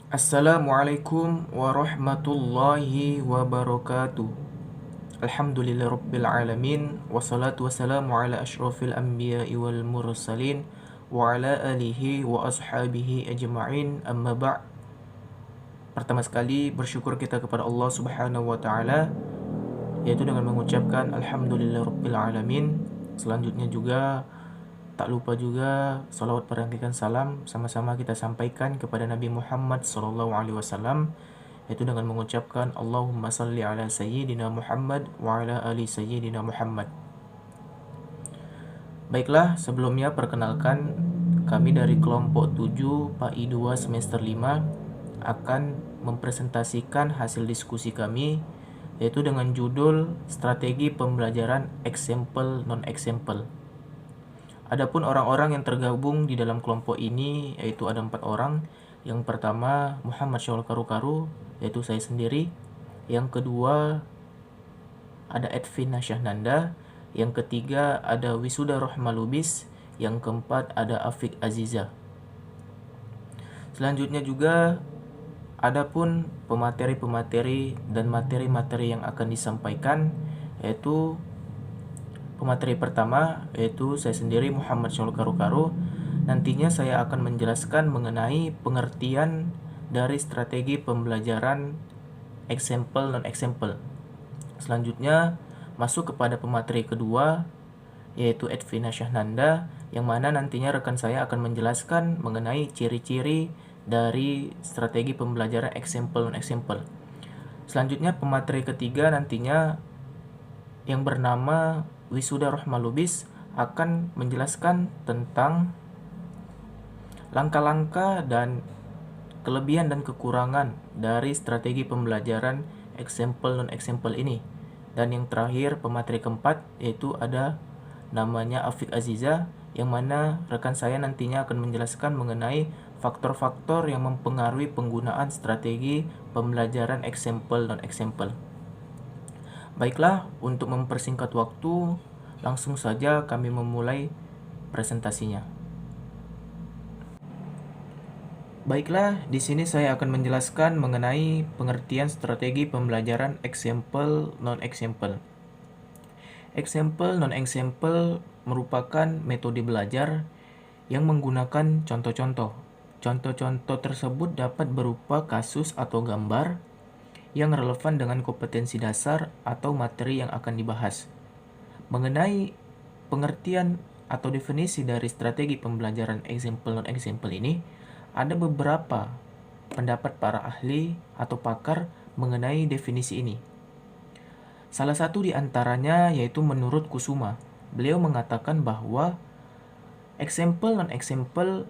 Assalamualaikum warahmatullahi wabarakatuh. Alhamdulillahirabbil wassalatu wassalamu ala asyrafil anbiya'i wal mursalin wa ala alihi wa ashabihi ajma'in, amma ba'. Pertama sekali bersyukur kita kepada Allah Subhanahu wa taala, yaitu dengan mengucapkan alhamdulillahirabbil. Selanjutnya juga tak lupa juga salawat perangkikan salam sama-sama kita sampaikan kepada Nabi Muhammad SAW, yaitu dengan mengucapkan Allahumma salli ala Sayyidina Muhammad wa ala ali Sayyidina Muhammad. Baiklah, sebelumnya perkenalkan, kami dari kelompok 7 PAI 2 semester 5 akan mempresentasikan hasil diskusi kami, yaitu dengan judul Strategi Pembelajaran Example Non-Example. Adapun orang-orang yang tergabung di dalam kelompok ini yaitu ada 4 orang. Yang pertama Muhammad Syawal Karu-Karu, yaitu saya sendiri. Yang kedua ada Edvina Syahnanda. Yang ketiga ada Wisuda Rohmalubis. Yang keempat ada Afik Aziza. Selanjutnya juga adapun pemateri-pemateri dan materi-materi yang akan disampaikan, yaitu pemateri pertama yaitu saya sendiri Muhammad Syawal Karu-Karu. Nantinya saya akan menjelaskan mengenai pengertian dari strategi pembelajaran example non-example. Selanjutnya masuk kepada pemateri kedua yaitu Edvina Syahnanda, yang mana nantinya rekan saya akan menjelaskan mengenai ciri-ciri dari strategi pembelajaran example non-example. Selanjutnya pemateri ketiga nantinya yang bernama Wisuda Rohmalubis akan menjelaskan tentang langkah-langkah dan kelebihan dan kekurangan dari strategi pembelajaran example non-example ini. Dan yang terakhir pemateri keempat yaitu ada namanya Afik Aziza, yang mana rekan saya nantinya akan menjelaskan mengenai faktor-faktor yang mempengaruhi penggunaan strategi pembelajaran example non-example. Baiklah, untuk mempersingkat waktu, langsung saja kami memulai presentasinya. Baiklah, di sini saya akan menjelaskan mengenai pengertian strategi pembelajaran example non-example. Example non-example merupakan metode belajar yang menggunakan contoh-contoh. Contoh-contoh tersebut dapat berupa kasus atau gambar yang relevan dengan kompetensi dasar atau materi yang akan dibahas. Mengenai pengertian atau definisi dari strategi pembelajaran example non-example ini, ada beberapa pendapat para ahli atau pakar mengenai definisi ini. Salah satu di antaranya yaitu menurut Kusuma. Beliau mengatakan bahwa example non-example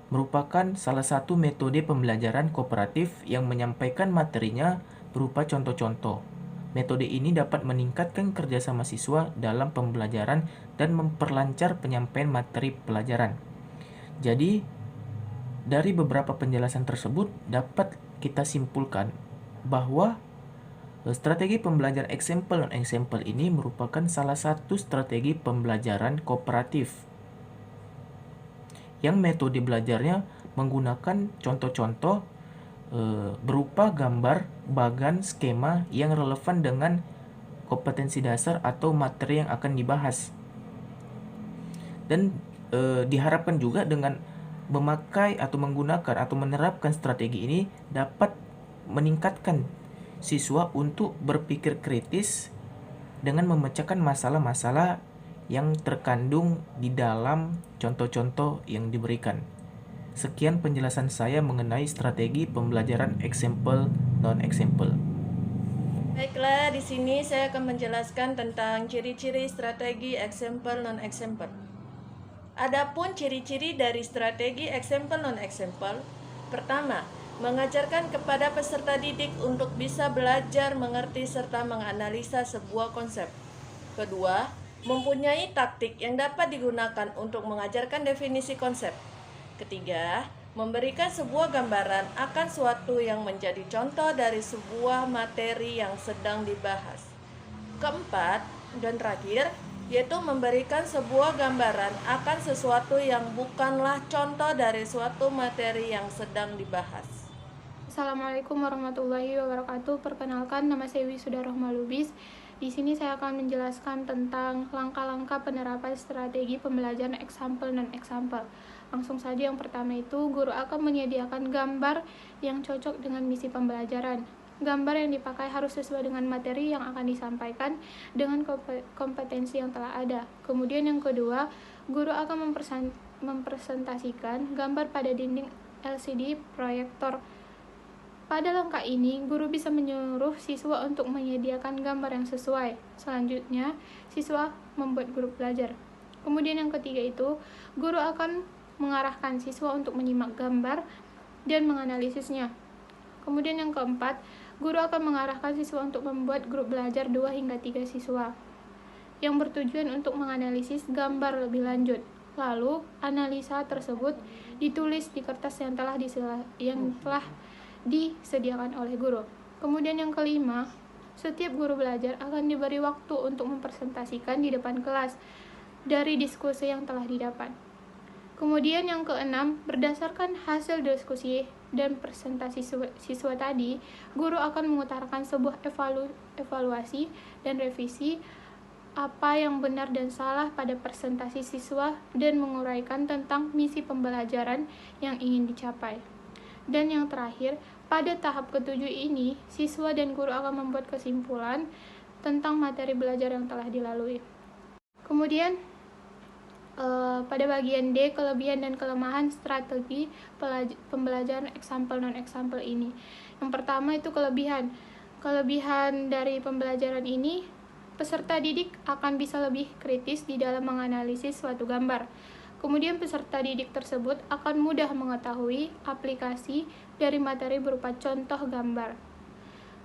merupakan salah satu metode pembelajaran kooperatif yang menyampaikan materinya berupa contoh-contoh. Metode ini dapat meningkatkan kerjasama siswa dalam pembelajaran dan memperlancar penyampaian materi pelajaran. Jadi, dari beberapa penjelasan tersebut dapat kita simpulkan bahwa strategi pembelajaran example non-example ini merupakan salah satu strategi pembelajaran kooperatif yang metode belajarnya menggunakan contoh-contoh berupa gambar, bagan, skema yang relevan dengan kompetensi dasar atau materi yang akan dibahas. Dan diharapkan juga dengan memakai atau menggunakan atau menerapkan strategi ini dapat meningkatkan siswa untuk berpikir kritis dengan memecahkan masalah-masalah yang terkandung di dalam contoh-contoh yang diberikan. Sekian penjelasan saya mengenai strategi pembelajaran example non-example. Baiklah, di sini saya akan menjelaskan tentang ciri-ciri strategi example non-example. Adapun ciri-ciri dari strategi example non-example, pertama, mengajarkan kepada peserta didik untuk bisa belajar, mengerti, serta menganalisa sebuah konsep. Kedua, mempunyai taktik yang dapat digunakan untuk mengajarkan definisi konsep. Ketiga, memberikan sebuah gambaran akan suatu yang menjadi contoh dari sebuah materi yang sedang dibahas. Keempat, dan terakhir, yaitu memberikan sebuah gambaran akan sesuatu yang bukanlah contoh dari suatu materi yang sedang dibahas. Assalamualaikum warahmatullahi wabarakatuh. Perkenalkan, nama saya Wisuda Rohma Lubis. Di sini saya akan menjelaskan tentang langkah-langkah penerapan strategi pembelajaran example dan example. Langsung saja, yang pertama itu guru akan menyediakan gambar yang cocok dengan misi pembelajaran. Gambar yang dipakai harus sesuai dengan materi yang akan disampaikan dengan kompetensi yang telah ada. Kemudian yang kedua, guru akan mempresentasikan gambar pada dinding LCD proyektor. Pada langkah ini, guru bisa menyuruh siswa untuk menyediakan gambar yang sesuai. Selanjutnya, siswa membuat grup belajar. Kemudian yang ketiga itu, guru akan mengarahkan siswa untuk menyimak gambar dan menganalisisnya. Kemudian yang keempat, guru akan mengarahkan siswa untuk membuat grup belajar 2 hingga 3 siswa yang bertujuan untuk menganalisis gambar lebih lanjut. Lalu, analisa tersebut ditulis di kertas yang telah disediakan oleh guru. Kemudian yang kelima, setiap guru belajar akan diberi waktu untuk mempresentasikan di depan kelas dari diskusi yang telah didapat. Kemudian yang keenam, berdasarkan hasil diskusi dan presentasi siswa tadi, guru akan mengutarakan sebuah evaluasi dan revisi apa yang benar dan salah pada presentasi siswa dan menguraikan tentang misi pembelajaran yang ingin dicapai. Dan yang terakhir, pada tahap ketujuh ini, siswa dan guru akan membuat kesimpulan tentang materi belajar yang telah dilalui. Kemudian, pada bagian D, kelebihan dan kelemahan strategi pembelajaran example non-example ini. Yang pertama itu kelebihan. Kelebihan dari pembelajaran ini, peserta didik akan bisa lebih kritis di dalam menganalisis suatu gambar. Kemudian peserta didik tersebut akan mudah mengetahui aplikasi dari materi berupa contoh gambar.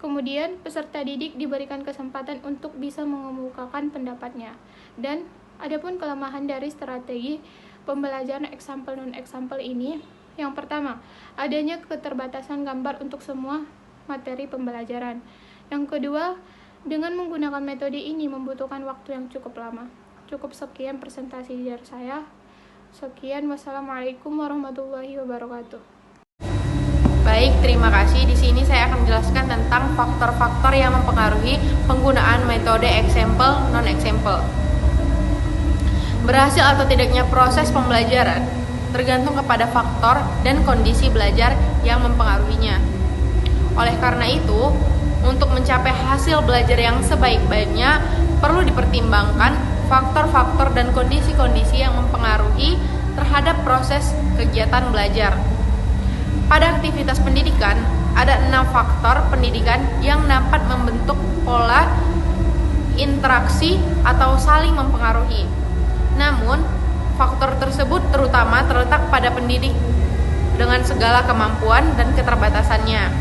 Kemudian peserta didik diberikan kesempatan untuk bisa mengemukakan pendapatnya. Dan adapun kelemahan dari strategi pembelajaran example non-example ini, yang pertama, adanya keterbatasan gambar untuk semua materi pembelajaran. Yang kedua, dengan menggunakan metode ini membutuhkan waktu yang cukup lama. Cukup sekian presentasi dari saya. Sekian, wassalamualaikum warahmatullahi wabarakatuh. Baik, terima kasih. Di sini saya akan menjelaskan tentang faktor-faktor yang mempengaruhi penggunaan metode example non-example. Berhasil atau tidaknya proses pembelajaran tergantung kepada faktor dan kondisi belajar yang mempengaruhinya. Oleh karena itu, untuk mencapai hasil belajar yang sebaik-baiknya perlu dipertimbangkan faktor-faktor dan kondisi-kondisi yang mempengaruhi terhadap proses kegiatan belajar. Pada aktivitas pendidikan, ada 6 faktor pendidikan yang dapat membentuk pola interaksi atau saling mempengaruhi. Namun, faktor tersebut terutama terletak pada pendidik dengan segala kemampuan dan keterbatasannya.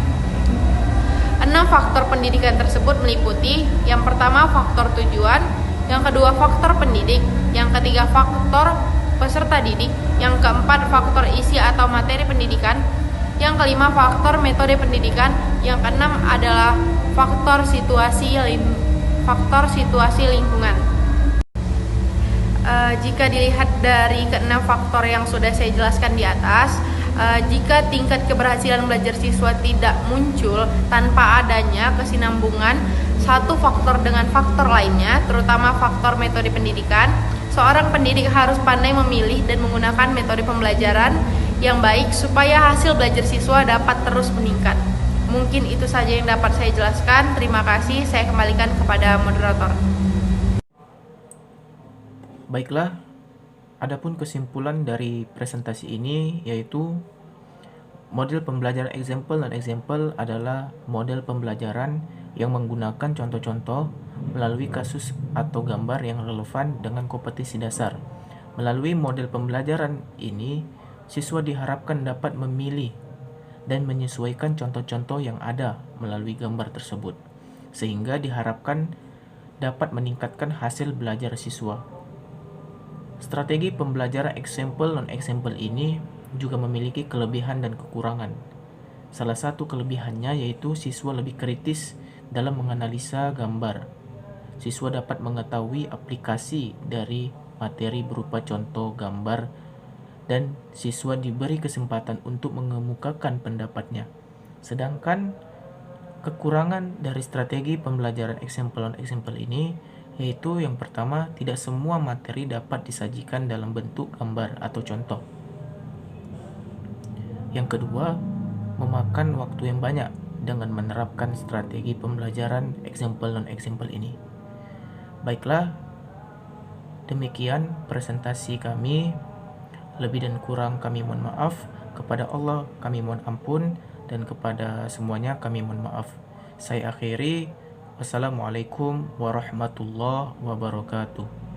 6 faktor pendidikan tersebut meliputi: yang pertama, faktor tujuan; yang kedua, faktor pendidik; yang ketiga, faktor peserta didik; yang keempat, faktor isi atau materi pendidikan; yang kelima, faktor metode pendidikan; yang keenam adalah faktor situasi lingkungan. Jika dilihat dari keenam faktor yang sudah saya jelaskan di atas, jika tingkat keberhasilan belajar siswa tidak muncul tanpa adanya kesinambungan satu faktor dengan faktor lainnya, terutama faktor metode pendidikan, seorang pendidik harus pandai memilih dan menggunakan metode pembelajaran yang baik supaya hasil belajar siswa dapat terus meningkat. Mungkin itu saja yang dapat saya jelaskan. Terima kasih. Saya kembalikan kepada moderator. Baiklah, adapun kesimpulan dari presentasi ini yaitu model pembelajaran example dan example adalah model pembelajaran yang menggunakan contoh-contoh melalui kasus atau gambar yang relevan dengan kompetensi dasar. Melalui model pembelajaran ini, siswa diharapkan dapat memilih dan menyesuaikan contoh-contoh yang ada melalui gambar tersebut, sehingga diharapkan dapat meningkatkan hasil belajar siswa. Strategi pembelajaran example non-example ini juga memiliki kelebihan dan kekurangan. Salah satu kelebihannya yaitu siswa lebih kritis dalam menganalisa gambar. Siswa dapat mengetahui aplikasi dari materi berupa contoh gambar dan siswa diberi kesempatan untuk mengemukakan pendapatnya. Sedangkan kekurangan dari strategi pembelajaran example on example ini yaitu yang pertama, tidak semua materi dapat disajikan dalam bentuk gambar atau contoh. Yang kedua, memakan waktu yang banyak dengan menerapkan strategi pembelajaran example non example ini. Baiklah, demikian presentasi kami. Lebih dan kurang kami mohon maaf. Kepada Allah kami mohon ampun, dan kepada semuanya kami mohon maaf. Saya akhiri. Wassalamualaikum warahmatullahi wabarakatuh.